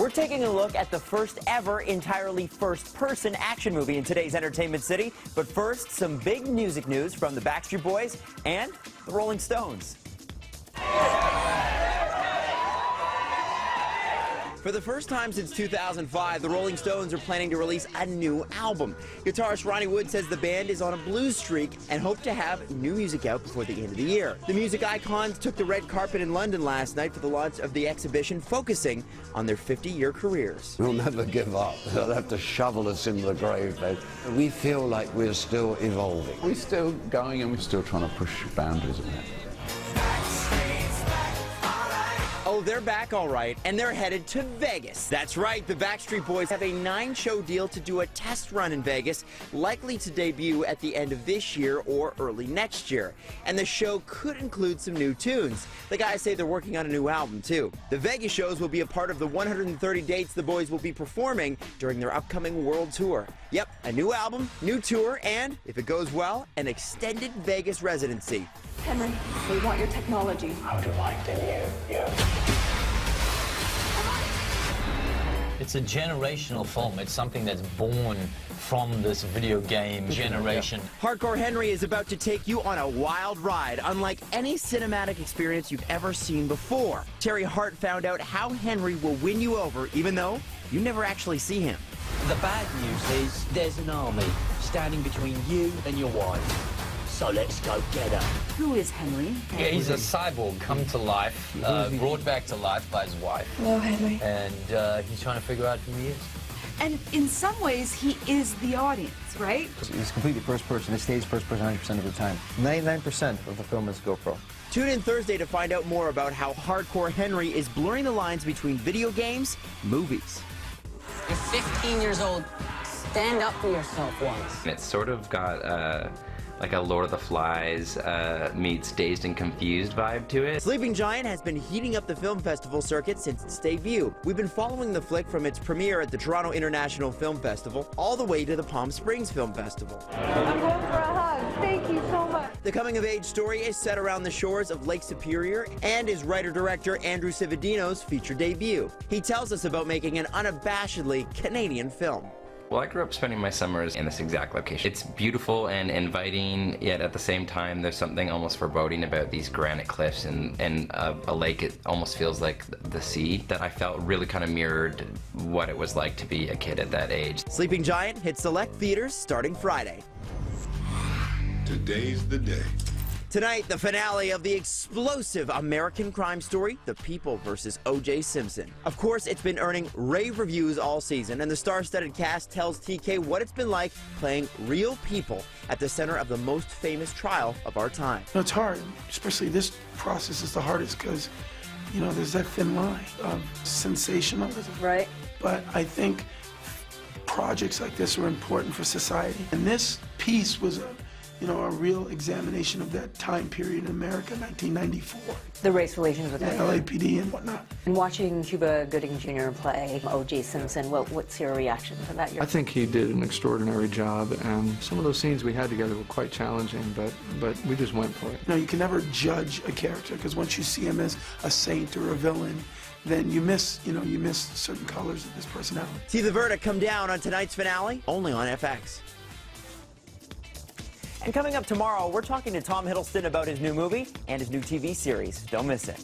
We're taking a look at the first ever entirely first-person action movie in today's Entertainment City. But first, some big music news from the Backstreet Boys and the Rolling Stones. For the first time since 2005, the Rolling Stones are planning to release a new album. Guitarist Ronnie Wood says the band is on a blues streak and hope to have new music out before the end of the year. The music icons took the red carpet in London last night for the launch of the exhibition focusing on their 50-year careers. We'll never give up. They'll have to shovel us in the grave, but we feel like we're still evolving. We're still going and we're still trying to push boundaries of that. Oh, they're back all right, and they're headed to Vegas. That's right, the Backstreet Boys have a 9-show deal to do a test run in Vegas, likely to debut at the end of this year or early next year. And the show could include some new tunes. The guys say they're working on a new album, too. The Vegas shows will be a part of the 130 dates the boys will be performing during their upcoming world tour. Yep, a new album, new tour, and, if it goes well, an extended Vegas residency. Henry, we want your technology. How do I tell you? It's a generational film. It's something that's born from this video game generation. Hardcore Henry is about to take you on a wild ride, unlike any cinematic experience you've ever seen before. Terry Hart found out how Henry will win you over, even though you never actually see him. The bad news is there's an army standing between you and your wife. So let's go get her. Who is Henry? Yeah, he's a cyborg come to life, brought back to life by his wife. Hello, Henry. And he's trying to figure out who he is. And in some ways, he is the audience, right? He's completely first person. It stays first person 100% of the time. 99% of the film is GoPro. Tune in Thursday to find out more about how Hardcore Henry is blurring the lines between video games, movies. You're 15 years old. Stand up for yourself once. It's sort of got like a Lord of the Flies meets Dazed and Confused vibe to it. Sleeping Giant has been heating up the film festival circuit since its debut. We've been following the flick from its premiere at the Toronto International Film Festival all the way to the Palm Springs Film Festival. I'm going for a hug. Thank you so much. The coming-of-age story is set around the shores of Lake Superior and is writer-director Andrew Cividino's feature debut. He tells us about making an unabashedly Canadian film. Well, I grew up spending my summers in this exact location. It's beautiful and inviting, yet at the same time, there's something almost foreboding about these granite cliffs and a lake. It almost feels like the sea that I felt really kind of mirrored what it was like to be a kid at that age. Sleeping Giant hits select theaters starting Friday. Today's the day. Tonight, the finale of the explosive American crime story, The People vs. O.J. Simpson. Of course, it's been earning rave reviews all season, and the star-studded cast tells TK what it's been like playing real people at the center of the most famous trial of our time. It's hard, especially this process is the hardest because, you know, there's that thin line of sensationalism. Right. But I think projects like this are important for society. And this piece was a real examination of that time period in America, 1994. The race relations with LAPD and whatnot. And watching Cuba Gooding Jr. play O.J. Simpson, what's your reaction to that? I think he did an extraordinary job, and some of those scenes we had together were quite challenging, but we just went for it. You know, you can never judge a character, because once you see him as a saint or a villain, then you miss certain colors of his personality. See the verdict come down on tonight's finale, only on FX. And coming up tomorrow, we're talking to Tom Hiddleston about his new movie and his new TV series. Don't miss it.